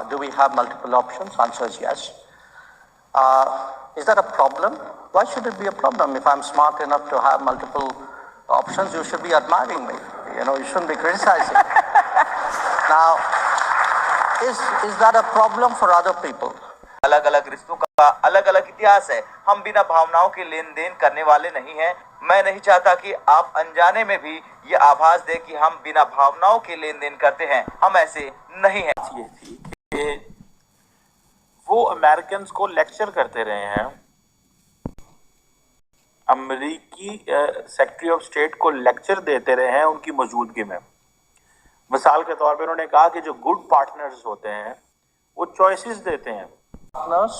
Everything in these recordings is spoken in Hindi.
Do we have multiple options? Answer is yes. Is that a problem? Why should it be a problem? If I'm smart enough to have multiple options, you should be admiring me. You shouldn't be criticizing. Now, is that a problem for other people? अलग अलग रिश्तों का अलग अलग इतिहास है। हम बिना भावनाओं के लेन देन करने वाले नहीं हैं। मैं नहीं चाहता कि आप अनजाने में भी ये आभास दे कि हम बिना भावनाओं के लेन देन करते हैं। हम ऐसे नहीं हैं। ये थी कि वो अमेरिकन को लेक्चर करते रहे हैं, अमेरिकी सेक्रेटरी ऑफ स्टेट को लेक्चर देते रहे हैं उनकी मौजूदगी में। मिसाल के तौर पे उन्होंने कहा कि जो गुड पार्टनर्स होते हैं वो चॉइसेस देते हैं। Partners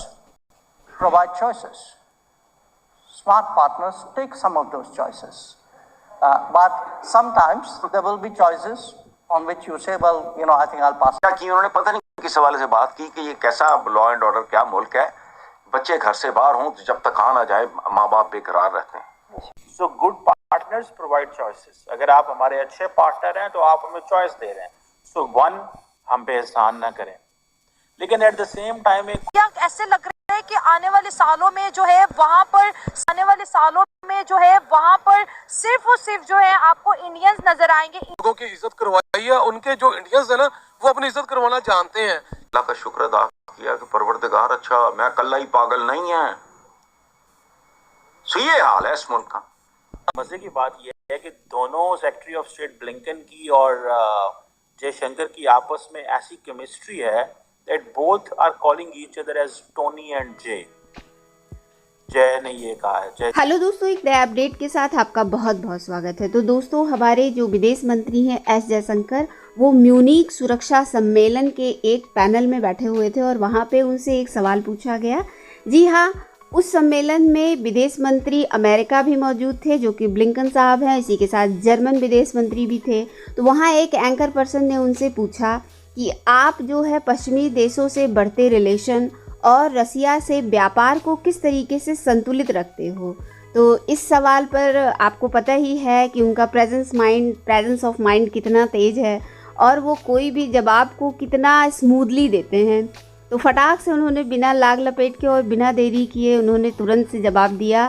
provide choices. Smart partners take some of those choices. But sometimes there will be choices on which you say, well, I think I'll pass. कि उन्होंने पता नहीं किस हवाले से बात की कि ये कैसा लॉ एंड ऑर्डर, क्या मुल्क है, बच्चे घर से बाहर हों तो जब तक आ ना जाए माँ बाप बेकरार रहते हैं। So good partners provide choices. अगर आप हमारे अच्छे पार्टनर हैं तो आप हमें चॉइस दे रहे हैं। So one, हम पे एहसान ना करें, लेकिन एट द सेम टाइम ऐसे लग रहा है कि आने वाले सालों में जो है वहाँ पर सिर्फ और सिर्फ जो है आपको इंडियंस नजर आएंगे। लोगों की इज्जत करवाई है, उनके जो इंडियंस है ना वो अपनी इज्जत करवाना जानते हैं। अल्लाह का शुक्र अदा किया कि परवरदिगार अच्छा, मैं कल्ला ही पागल नहीं है। सो ये हाल है इस मुल्क का। मजे की बात यह है कि दोनों सेक्रेटरी ऑफ स्टेट ब्लिंकन की और जयशंकर की आपस में ऐसी केमिस्ट्री है that both are calling each other as Tony and Jay. जय ने ये कहा है जय। हेलो दोस्तों, एक नए अपडेट के साथ आपका बहुत बहुत स्वागत है। तो दोस्तों, हमारे जो विदेश मंत्री हैं एस जयशंकर, वो म्यूनिक सुरक्षा सम्मेलन के एक पैनल में बैठे हुए थे और वहाँ पे उनसे एक सवाल पूछा गया। जी हाँ, उस सम्मेलन में विदेश मंत्री अमेरिका भी मौजूद थे जो कि ब्लिंकन साहब हैं, इसी के साथ जर्मन विदेश मंत्री भी थे। तो वहाँ एक एंकर पर्सन ने उनसे पूछा कि आप जो है पश्चिमी देशों से बढ़ते रिलेशन और रसिया से व्यापार को किस तरीके से संतुलित रखते हो। तो इस सवाल पर आपको पता ही है कि उनका प्रेजेंस ऑफ माइंड कितना तेज़ है और वो कोई भी जवाब को कितना स्मूथली देते हैं। तो फटाक से उन्होंने बिना लाग लपेट के और बिना देरी किए उन्होंने तुरंत से जवाब दिया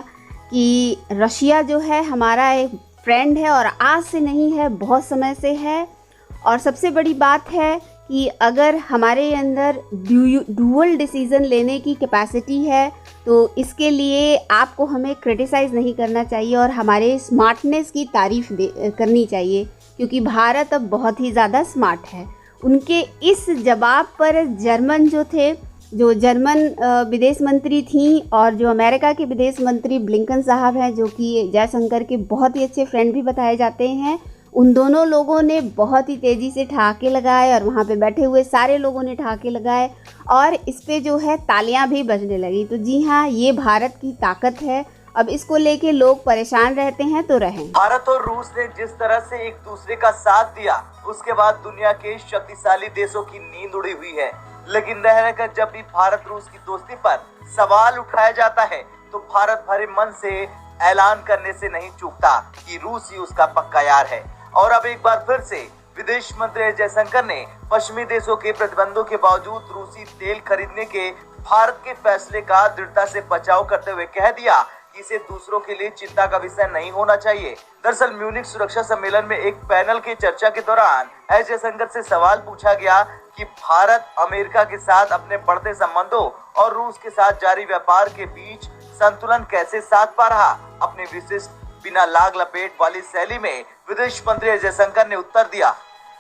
कि रशिया जो है हमारा एक फ्रेंड है और आज से नहीं है, बहुत समय से है। और सबसे बड़ी बात है कि अगर हमारे अंदर डुअल डिसीज़न लेने की कैपेसिटी है तो इसके लिए आपको हमें क्रिटिसाइज़ नहीं करना चाहिए और हमारे स्मार्टनेस की तारीफ़ करनी चाहिए, क्योंकि भारत अब बहुत ही ज़्यादा स्मार्ट है। उनके इस जवाब पर जो जर्मन विदेश मंत्री थी और जो अमेरिका के विदेश मंत्री ब्लिंकन साहब हैं, जो कि जयशंकर के बहुत ही अच्छे फ्रेंड भी बताए जाते हैं, उन दोनों लोगों ने बहुत ही तेज़ी से ठहाके लगाए और वहाँ पे बैठे हुए सारे लोगों ने ठहाके लगाए और इस पे जो है तालियां भी बजने लगी। तो जी हाँ, ये भारत की ताकत है। अब इसको लेके लोग परेशान रहते हैं तो रहें। भारत और रूस ने जिस तरह से एक दूसरे का साथ दिया, उसके बाद दुनिया के शक्तिशाली देशों की नींद उड़ी हुई है। लेकिन रहकर जब भी भारत रूस की दोस्ती पर सवाल उठाया जाता है तो भारत भरे मन से ऐलान करने से नहीं चूकता कि रूस ही उसका पक्का यार है। और अब एक बार फिर से विदेश मंत्री जयशंकर ने पश्चिमी देशों के प्रतिबंधों के बावजूद रूसी तेल खरीदने के भारत के फैसले का दृढ़ता से बचाव करते हुए कह दिया कि इसे दूसरों के लिए चिंता का विषय नहीं होना चाहिए। दरअसल म्यूनिक सुरक्षा सम्मेलन में एक पैनल की चर्चा के दौरान एस जयशंकर से सवाल पूछा गया कि भारत अमेरिका के साथ अपने बढ़ते संबंधों और रूस के साथ जारी व्यापार के बीच संतुलन कैसे साध पा रहा। अपनी विशिष्ट बिना लाग लपेट वाली शैली में विदेश मंत्री जयशंकर ने उत्तर दिया,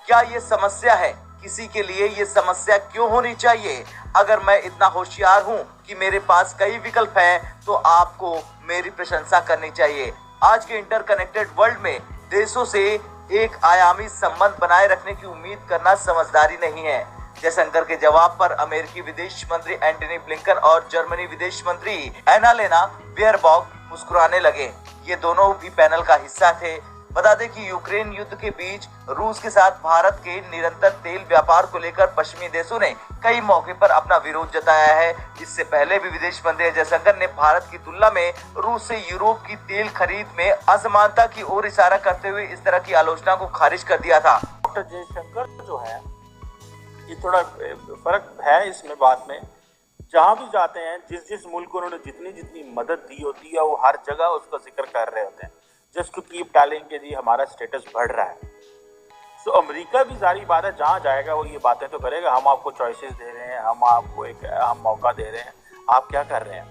क्या ये समस्या है? किसी के लिए ये समस्या क्यों होनी चाहिए? अगर मैं इतना होशियार हूँ कि मेरे पास कई विकल्प हैं तो आपको मेरी प्रशंसा करनी चाहिए। आज के इंटरकनेक्टेड वर्ल्ड में देशों से एक आयामी संबंध बनाए रखने की उम्मीद करना समझदारी नहीं है। जयशंकर के जवाब पर अमेरिकी विदेश मंत्री एंटनी ब्लिंकन और जर्मनी विदेश मंत्री एनालेना बेयरबॉक मुस्कुराने लगे। ये दोनों भी पैनल का हिस्सा थे। बता दें कि यूक्रेन युद्ध के बीच रूस के साथ भारत के निरंतर तेल व्यापार को लेकर पश्चिमी देशों ने कई मौके पर अपना विरोध जताया है। इससे पहले भी विदेश मंत्री जयशंकर ने भारत की तुलना में रूस से यूरोप की तेल खरीद में असमानता की ओर इशारा करते हुए इस तरह की आलोचना को खारिज कर दिया था। डॉक्टर जयशंकर जो है ये थोड़ा फर्क है इसमें बात में। जहाँ भी जाते हैं, जिस जिस मुल्क को उन्होंने जितनी जितनी मदद दी होती है, वो हर जगह उसका जिक्र कर रहे होते हैं, जस्ट टू कीप टेलिंग कि जी हमारा स्टेटस बढ़ रहा है। सो अमेरिका भी जारी बात है, जहाँ जाएगा वो ये बातें तो करेगा, हम आपको चॉइसेस दे रहे हैं, हम आपको एक मौका दे रहे हैं। आप क्या कर रहे हैं?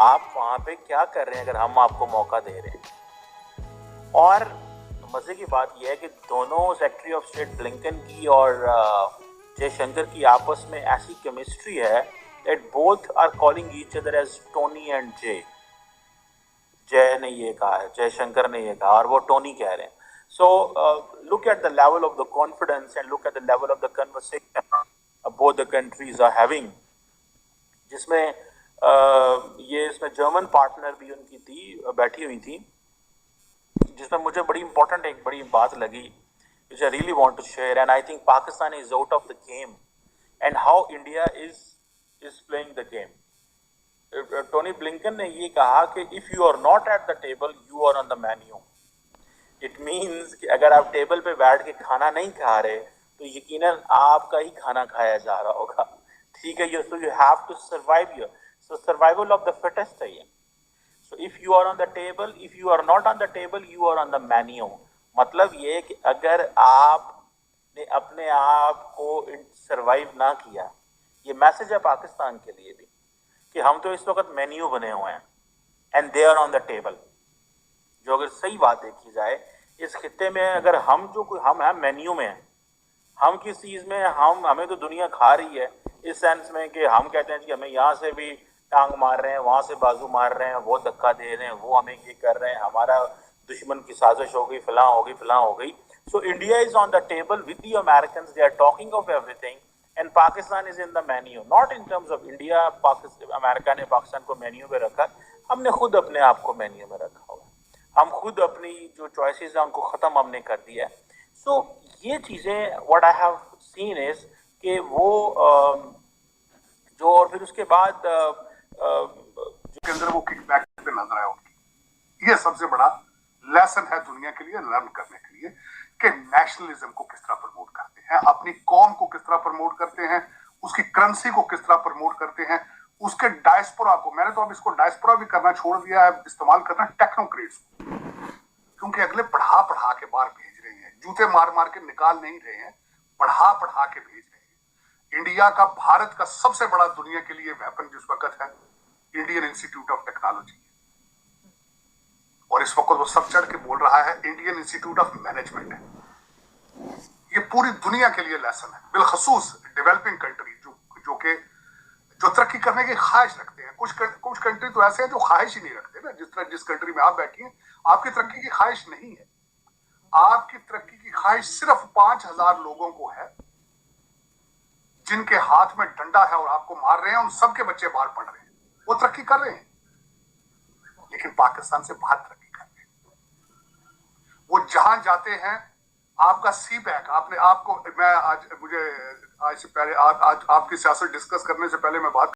आप वहाँ पे क्या कर रहे हैं अगर हम आपको मौका दे रहे हैं? और मजे की बात यह है कि दोनों सेक्रेटरी ऑफ स्टेट ब्लिंकन की और जयशंकर की आपस में ऐसी केमिस्ट्री है that both are calling each other as Tony and Jay. Jay ने ये कहा है, जयशंकर ने ये कहा, और वो टोनी कह रहे हैं। So look at the level of the confidence and look at the level of the conversation both the countries are having, जिसमें ये इसमें जर्मन पार्टनर भी उनकी थी, बैठी हुई थी, जिसमें मुझे बड़ी इंपॉर्टेंट एक बड़ी बात लगी which I really want to share, and I think Pakistan is out of the game and how India is playing the game. Tony Blinken ने ये कहा कि if you are not at the table, you are on the menu. It means कि अगर आप टेबल पे बैठ के खाना नहीं खा रहे तो यकीनन आपका ही खाना खाया जा रहा होगा, ठीक है? So you have to survive here. So survival of the fittest है ये. So if you are on the table, if you are not on the table, you are on the menu. मतलब ये कि अगर आपने अपने आप को सरवाइव ना किया, ये मैसेज है पाकिस्तान के लिए भी कि हम तो इस वक्त मेन्यू बने हुए हैं and they are on the table. जो अगर सही बात देखी जाए इस खित्ते में, अगर हम हैं मेन्यू में हैं, हम किस चीज़ में, हमें तो दुनिया खा रही है इस सेंस में कि हम कहते हैं कि हमें यहाँ से भी टांग मार रहे हैं, वहाँ से बाजू मार रहे हैं, वो धक्का दे रहे हैं, वो हमें ये कर रहे हैं, हमारा दुश्मन की साजिश हो गई, फलां हो गई। So India is on the table with the Americans, they are talking of everything and Pakistan is in the menu, not in terms of India. America ने पाकिस्तान को मेन्यू में रखा, हमने खुद अपने आप को मेन्यू में रखा हुआ, हम खुद अपनी जो चॉइसेस हैं उनको ख़त्म हमने कर दिया है। सो ये चीज़ें what I have seen is कि वो जो, और फिर उसके बाद के अंदर वो किकबैक पे नजर आया उनकी। ये सबसे बड़ा लेसन है दुनिया के लिए लर्न करने के लिए कि नेशनलिज्म को किस तरह प्रमोट करते हैं, अपनी कौम को किस तरह प्रमोट करते हैं, उसकी करेंसी को किस तरह प्रमोट करते हैं, उसके डायस्पोरा को। मैंने तो अब इसको डायस्पोरा भी करना छोड़ दिया है, इस्तेमाल करना टेक्नोक्रेट्स को, क्योंकि अगले पढ़ा के बाहर भेज रहे हैं, जूते मार के निकाल नहीं रहे हैं, पढ़ा के भेज रहे हैं। इंडिया का, भारत का सबसे बड़ा दुनिया के लिए वेपन जिस वक्त है इंडियन इंस्टीट्यूट ऑफ टेक्नोलॉजी, और इस वक्त वो सब चढ़ के बोल रहा है इंडियन इंस्टीट्यूट ऑफ मैनेजमेंट है। ये पूरी दुनिया के लिए लेसन है, बिलखसूस डेवलपिंग कंट्री जो तरक्की करने की ख्वाहिश रखते हैं। कुछ कंट्री तो ऐसे हैं जो ख्वाहिश ही नहीं रखते ना, जिस कंट्री में आप बैठी हैं, आपकी तरक्की की ख्वाहिश नहीं है। आपकी तरक्की की ख्वाहिश सिर्फ 5000 लोगों को है जिनके हाथ में डंडा है और आपको मार रहे हैं, उन सबके बच्चे बाहर पढ़ रहे हैं, वो तरक्की कर रहे हैं, लेकिन पाकिस्तान से बाहर तरक्की कर रहे हैं। वो जहां जाते हैं, आपका सी पैक, आपने आपको, मैं आज से पहले आज आपकी सियासत डिस्कस करने से पहले मैं बात